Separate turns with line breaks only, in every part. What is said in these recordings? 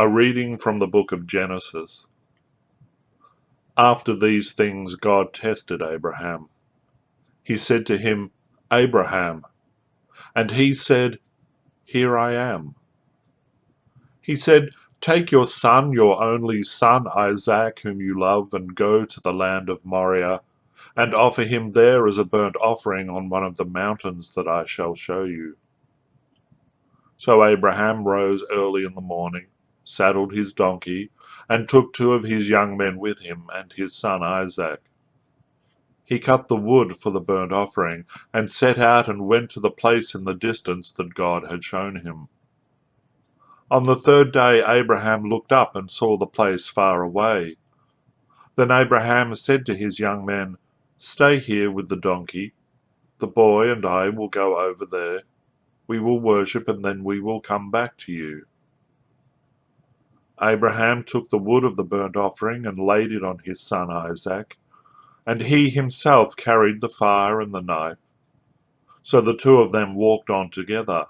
A reading from the book of Genesis. After these things God tested Abraham. He said to him, Abraham. And he said, Here I am. He said, Take your son, your only son, Isaac, whom you love, and go to the land of Moriah, and offer him there as a burnt offering on one of the mountains that I shall show you. So Abraham rose early in the morning, saddled his donkey, and took 2 of his young men with him and his son Isaac. He cut the wood for the burnt offering, and set out and went to the place in the distance that God had shown him. On the 3rd day Abraham looked up and saw the place far away. Then Abraham said to his young men, Stay here with the donkey. The boy and I will go over there. We will worship, and then we will come back to you. Abraham took the wood of the burnt offering and laid it on his son Isaac, and he himself carried the fire and the knife. So the 2 of them walked on together.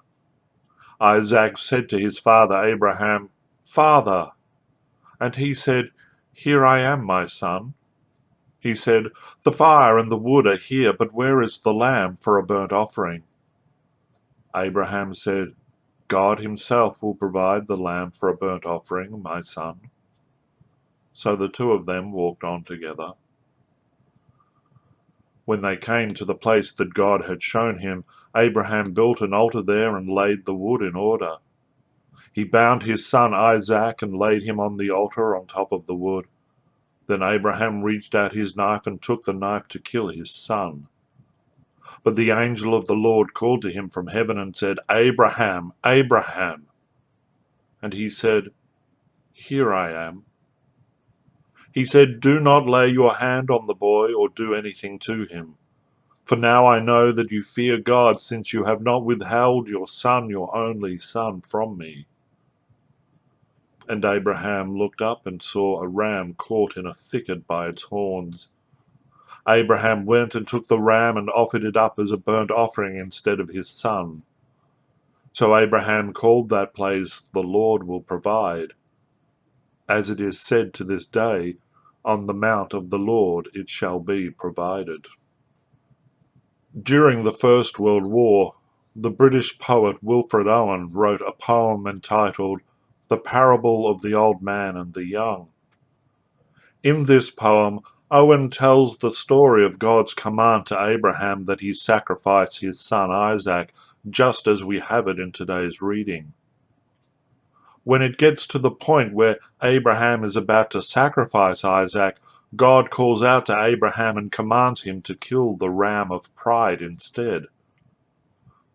Isaac said to his father Abraham, Father! And he said, Here I am, my son. He said, The fire and the wood are here, but where is the lamb for a burnt offering? Abraham said, God himself will provide the lamb for a burnt offering, my son. So the 2 of them walked on together. When they came to the place that God had shown him, Abraham built an altar there and laid the wood in order. He bound his son Isaac and laid him on the altar on top of the wood. Then Abraham reached out his knife and took the knife to kill his son. But the angel of the Lord called to him from heaven and said, Abraham, Abraham. And he said, Here I am. He said, Do not lay your hand on the boy or do anything to him. For now I know that you fear God, since you have not withheld your son, your only son, from me. And Abraham looked up and saw a ram caught in a thicket by its horns. Abraham went and took the ram and offered it up as a burnt offering instead of his son. So Abraham called that place, The Lord will provide. As it is said to this day, On the mount of the Lord it shall be provided. During the First World War, the British poet Wilfred Owen wrote a poem entitled The Parable of the Old Man and the Young. In this poem, Owen tells the story of God's command to Abraham that he sacrifice his son Isaac, just as we have it in today's reading. When it gets to the point where Abraham is about to sacrifice Isaac, God calls out to Abraham and commands him to kill the ram of pride instead.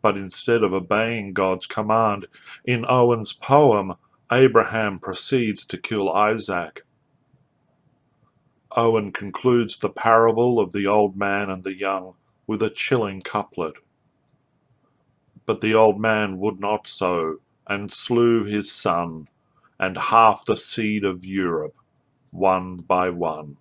But instead of obeying God's command, in Owen's poem, Abraham proceeds to kill Isaac. Owen concludes the parable of the old man and the young with a chilling couplet. But the old man would not so, and slew his son, and half the seed of Europe, one by one.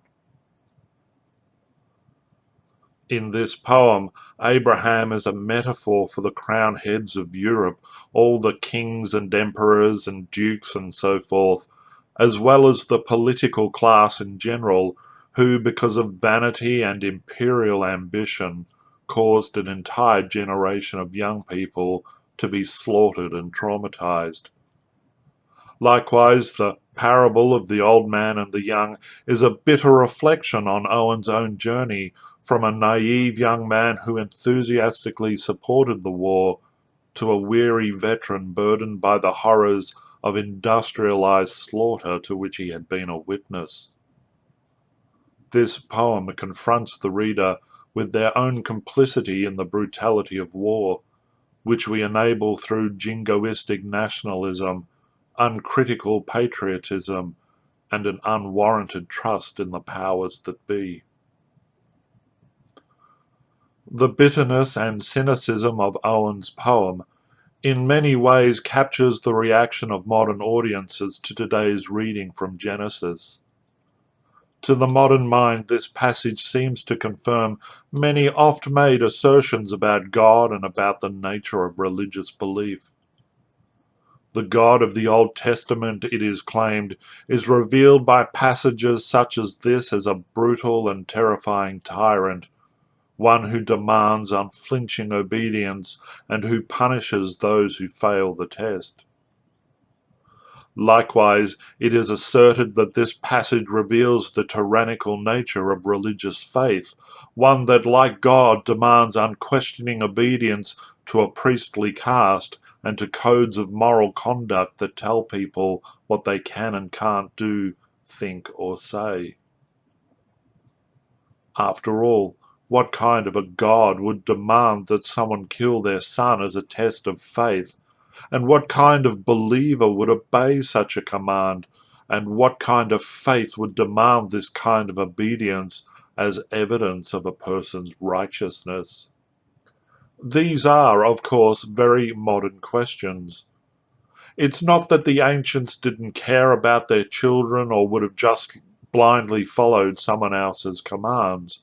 In this poem, Abraham is a metaphor for the crowned heads of Europe, all the kings and emperors and dukes and so forth, as well as the political class in general, who, because of vanity and imperial ambition, caused an entire generation of young people to be slaughtered and traumatized. Likewise, the parable of the old man and the young is a bitter reflection on Owen's own journey from a naive young man who enthusiastically supported the war to a weary veteran burdened by the horrors of industrialized slaughter to which he had been a witness. This poem confronts the reader with their own complicity in the brutality of war, which we enable through jingoistic nationalism, uncritical patriotism, and an unwarranted trust in the powers that be. The bitterness and cynicism of Owen's poem in many ways captures the reaction of modern audiences to today's reading from Genesis. To the modern mind, this passage seems to confirm many oft-made assertions about God and about the nature of religious belief. The God of the Old Testament, it is claimed, is revealed by passages such as this as a brutal and terrifying tyrant, one who demands unflinching obedience and who punishes those who fail the test. Likewise, it is asserted that this passage reveals the tyrannical nature of religious faith, one that, like God, demands unquestioning obedience to a priestly caste and to codes of moral conduct that tell people what they can and can't do, think, or say. After all, what kind of a God would demand that someone kill their son as a test of faith? And what kind of believer would obey such a command? And what kind of faith would demand this kind of obedience as evidence of a person's righteousness? These are, of course, very modern questions. It's not that the ancients didn't care about their children or would have just blindly followed someone else's commands.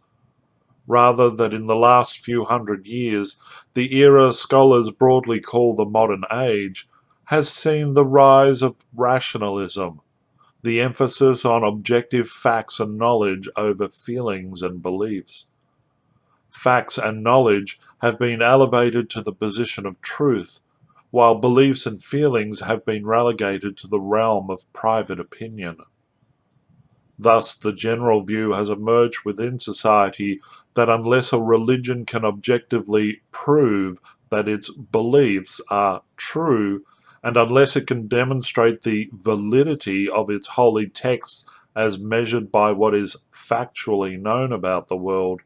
Rather that in the last few hundred years, the era scholars broadly call the modern age has seen the rise of rationalism, the emphasis on objective facts and knowledge over feelings and beliefs. Facts and knowledge have been elevated to the position of truth, while beliefs and feelings have been relegated to the realm of private opinion. Thus, the general view has emerged within society that unless a religion can objectively prove that its beliefs are true, and unless it can demonstrate the validity of its holy texts as measured by what is factually known about the world,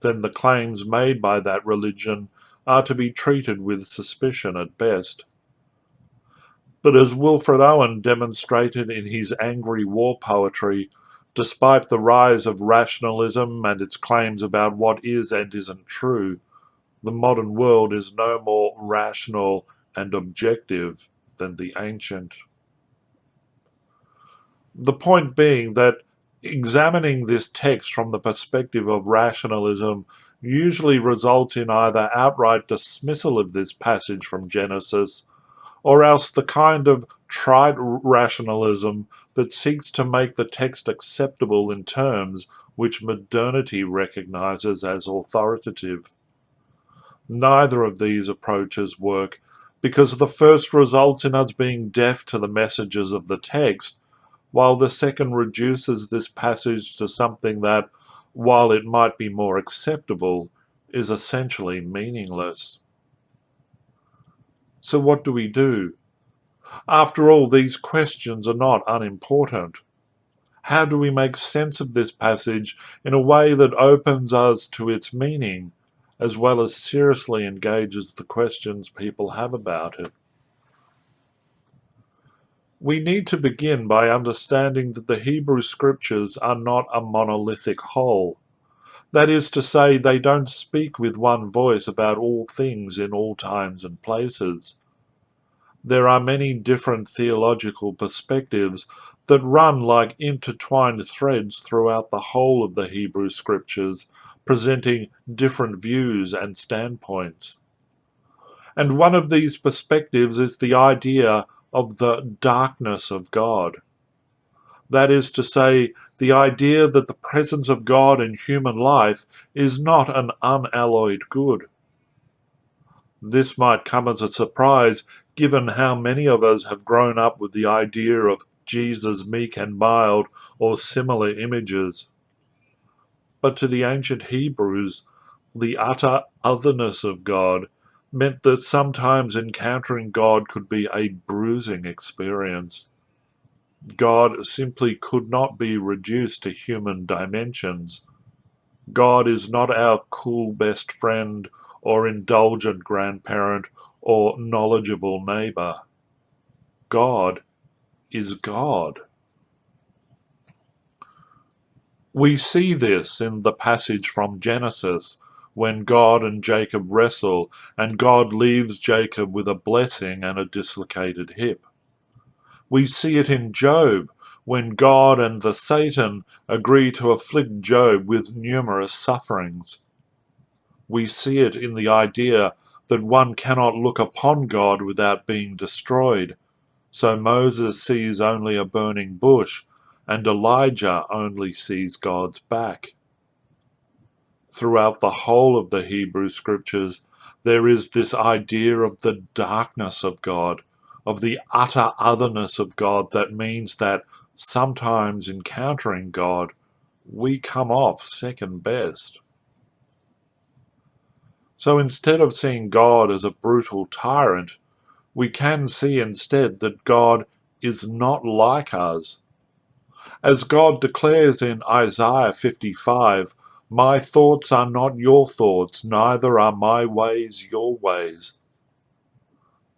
then the claims made by that religion are to be treated with suspicion at best. But as Wilfred Owen demonstrated in his angry war poetry, despite the rise of rationalism and its claims about what is and isn't true, the modern world is no more rational and objective than the ancient. The point being that examining this text from the perspective of rationalism usually results in either outright dismissal of this passage from Genesis, or else the kind of trite rationalism that seeks to make the text acceptable in terms which modernity recognizes as authoritative. Neither of these approaches work because the first results in us being deaf to the messages of the text, while the second reduces this passage to something that, while it might be more acceptable, is essentially meaningless. So what do we do? After all, these questions are not unimportant. How do we make sense of this passage in a way that opens us to its meaning, as well as seriously engages the questions people have about it? We need to begin by understanding that the Hebrew Scriptures are not a monolithic whole. That is to say, they don't speak with one voice about all things in all times and places. There are many different theological perspectives that run like intertwined threads throughout the whole of the Hebrew Scriptures, presenting different views and standpoints. And one of these perspectives is the idea of the darkness of God. That is to say, the idea that the presence of God in human life is not an unalloyed good. This might come as a surprise, given how many of us have grown up with the idea of Jesus meek and mild or similar images. But to the ancient Hebrews, the utter otherness of God meant that sometimes encountering God could be a bruising experience. God simply could not be reduced to human dimensions. God is not our cool best friend or indulgent grandparent or knowledgeable neighbor. God is God. We see this in the passage from Genesis when God and Jacob wrestle and God leaves Jacob with a blessing and a dislocated hip. We see it in Job when God and the Satan agree to afflict Job with numerous sufferings. We see it in the idea that one cannot look upon God without being destroyed. So Moses sees only a burning bush, and Elijah only sees God's back. Throughout the whole of the Hebrew Scriptures, there is this idea of the darkness of God, of the utter otherness of God, that means that sometimes encountering God, we come off second best. So instead of seeing God as a brutal tyrant, we can see instead that God is not like us. As God declares in Isaiah 55, "My thoughts are not your thoughts, neither are my ways your ways."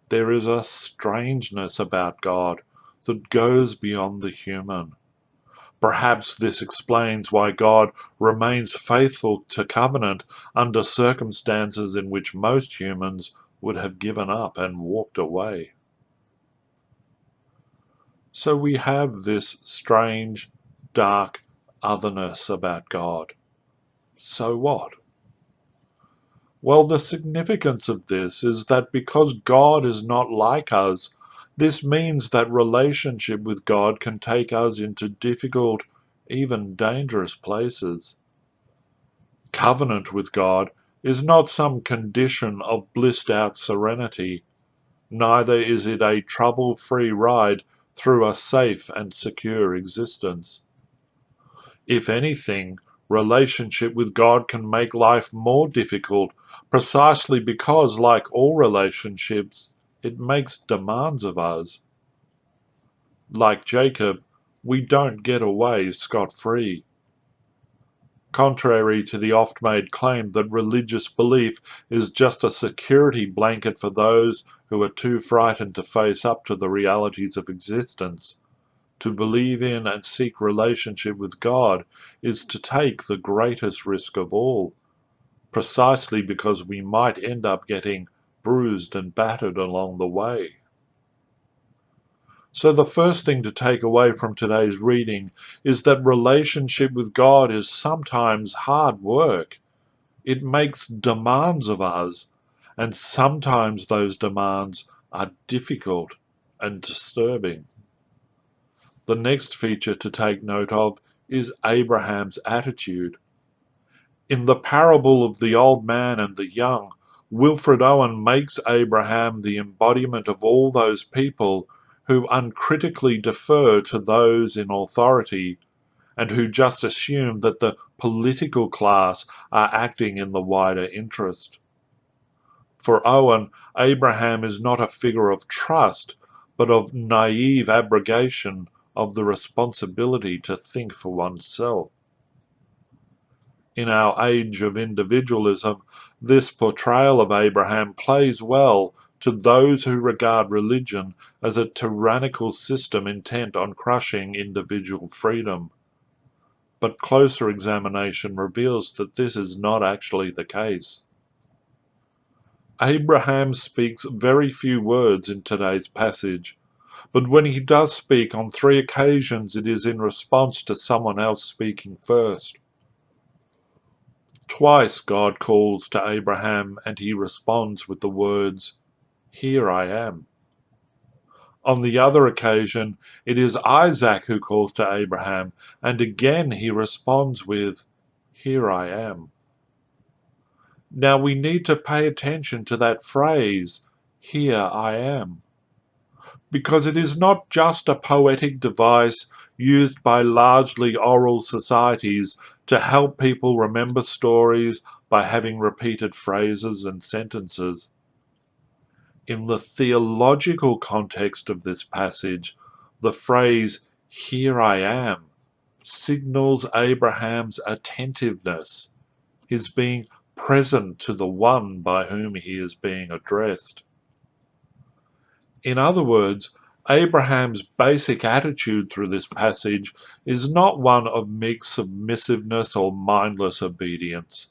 There is a strangeness about God that goes beyond the human. Perhaps this explains why God remains faithful to covenant under circumstances in which most humans would have given up and walked away. So we have this strange, dark otherness about God. So what? Well, the significance of this is that because God is not like us, this means that relationship with God can take us into difficult, even dangerous places. Covenant with God is not some condition of blissed out serenity, neither is it a trouble-free ride through a safe and secure existence. If anything, relationship with God can make life more difficult, precisely because, like all relationships, it makes demands of us. Like Jacob, we don't get away scot-free. Contrary to the oft-made claim that religious belief is just a security blanket for those who are too frightened to face up to the realities of existence, to believe in and seek relationship with God is to take the greatest risk of all, precisely because we might end up getting bruised and battered along the way. So the first thing to take away from today's reading is that relationship with God is sometimes hard work. It makes demands of us, and sometimes those demands are difficult and disturbing. The next feature to take note of is Abraham's attitude. In the parable of the old man and the young, Wilfred Owen makes Abraham the embodiment of all those people who uncritically defer to those in authority and who just assume that the political class are acting in the wider interest. For Owen, Abraham is not a figure of trust, but of naive abrogation of the responsibility to think for oneself. In our age of individualism, this portrayal of Abraham plays well to those who regard religion as a tyrannical system intent on crushing individual freedom. But closer examination reveals that this is not actually the case. Abraham speaks very few words in today's passage, but when he does speak on 3 occasions, it is in response to someone else speaking first. Twice God calls to Abraham and he responds with the words, "Here I am." On the other occasion, it is Isaac who calls to Abraham, and again he responds with, "Here I am." Now we need to pay attention to that phrase, "Here I am," because it is not just a poetic device used by largely oral societies to help people remember stories by having repeated phrases and sentences. In the theological context of this passage, the phrase, "Here I am," signals Abraham's attentiveness, his being present to the one by whom he is being addressed. In other words, Abraham's basic attitude through this passage is not one of meek submissiveness or mindless obedience.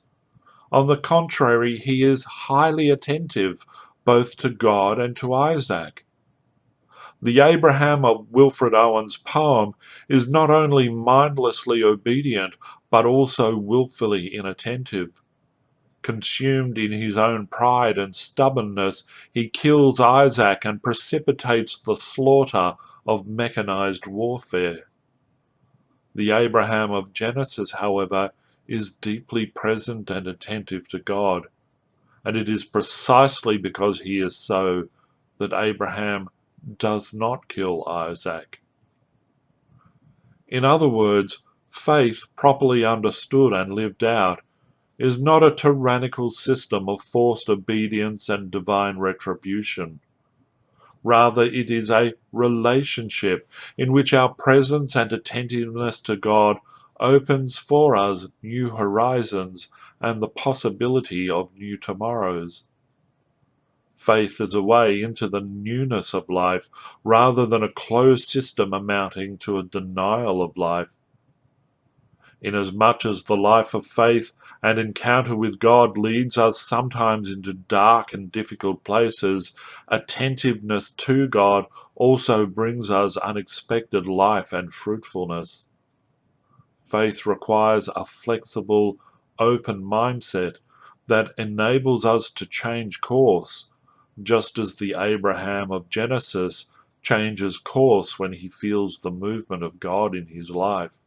On the contrary, he is highly attentive both to God and to Isaac. The Abraham of Wilfred Owen's poem is not only mindlessly obedient, but also willfully inattentive. Consumed in his own pride and stubbornness, he kills Isaac and precipitates the slaughter of mechanized warfare. The Abraham of Genesis, however, is deeply present and attentive to God, and it is precisely because he is so that Abraham does not kill Isaac. In other words, faith, properly understood and lived out, is not a tyrannical system of forced obedience and divine retribution. Rather, it is a relationship in which our presence and attentiveness to God opens for us new horizons and the possibility of new tomorrows. Faith is a way into the newness of life rather than a closed system amounting to a denial of life. Inasmuch as the life of faith and encounter with God leads us sometimes into dark and difficult places, attentiveness to God also brings us unexpected life and fruitfulness. Faith requires a flexible, open mindset that enables us to change course, just as the Abraham of Genesis changes course when he feels the movement of God in his life.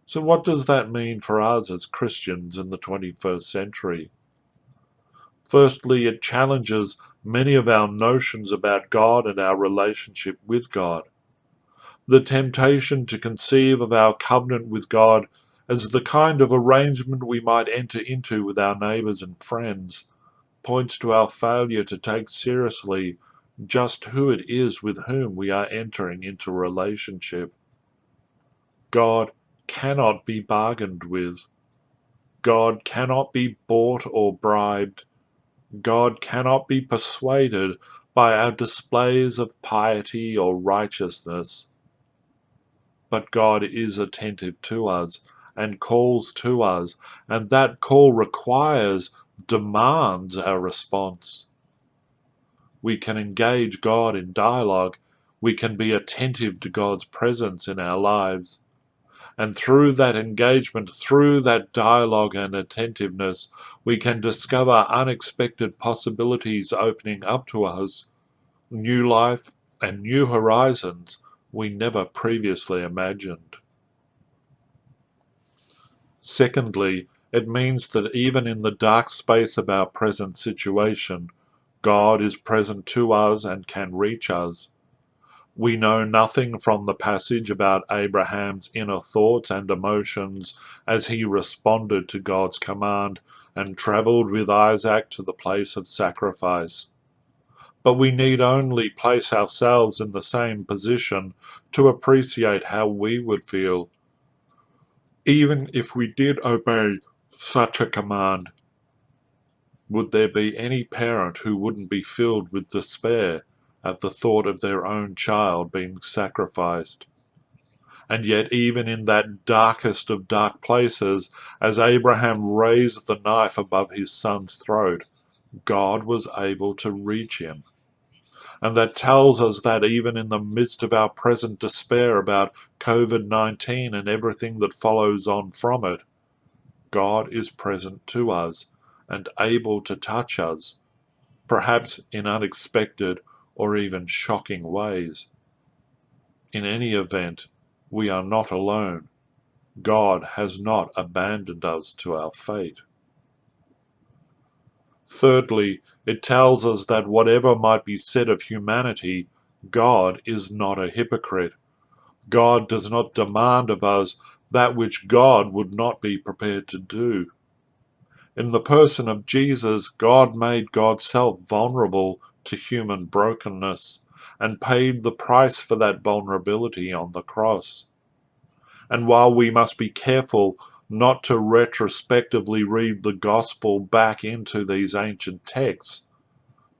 So what does that mean for us as Christians in the 21st century? Firstly, it challenges many of our notions about God and our relationship with God. The temptation to conceive of our covenant with God as the kind of arrangement we might enter into with our neighbours and friends points to our failure to take seriously just who it is with whom we are entering into a relationship. God cannot be bargained with. God cannot be bought or bribed. God cannot be persuaded by our displays of piety or righteousness. But God is attentive to us and calls to us, and that call requires, demands our response. We can engage God in dialogue. We can be attentive to God's presence in our lives. And through that engagement, through that dialogue and attentiveness, we can discover unexpected possibilities opening up to us, new life and new horizons we never previously imagined. Secondly, it means that even in the dark space of our present situation, God is present to us and can reach us. We know nothing from the passage about Abraham's inner thoughts and emotions as he responded to God's command and travelled with Isaac to the place of sacrifice. But we need only place ourselves in the same position to appreciate how we would feel, even if we did obey such a command. Would there be any parent who wouldn't be filled with despair at the thought of their own child being sacrificed? And yet, even in that darkest of dark places, as Abraham raised the knife above his son's throat, God was able to reach him. And that tells us that even in the midst of our present despair about COVID-19 and everything that follows on from it, God is present to us and able to touch us, perhaps in unexpected or even shocking ways. In any event, we are not alone. God has not abandoned us to our fate. Thirdly, it tells us that whatever might be said of humanity, God is not a hypocrite. God does not demand of us that which God would not be prepared to do. In the person of Jesus, God made God's self vulnerable to human brokenness and paid the price for that vulnerability on the cross. And while we must be careful not to retrospectively read the gospel back into these ancient texts,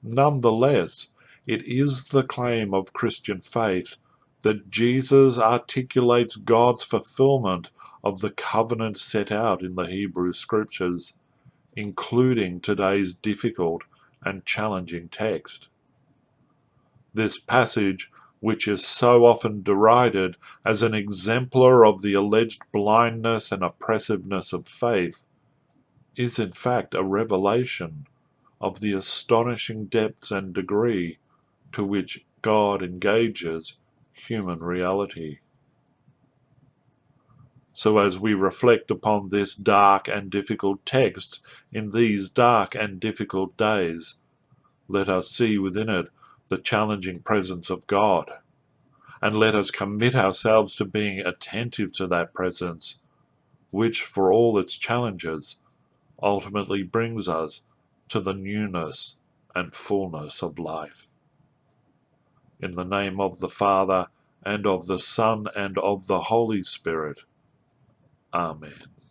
nonetheless, it is the claim of Christian faith that Jesus articulates God's fulfillment of the covenant set out in the Hebrew Scriptures, including today's difficult and challenging text. This passage, which is so often derided as an exemplar of the alleged blindness and oppressiveness of faith, is in fact a revelation of the astonishing depths and degree to which God engages human reality. So as we reflect upon this dark and difficult text in these dark and difficult days, let us see within it the challenging presence of God, and let us commit ourselves to being attentive to that presence, which, for all its challenges, ultimately brings us to the newness and fullness of life. In the name of the Father, and of the Son, and of the Holy Spirit. Amen.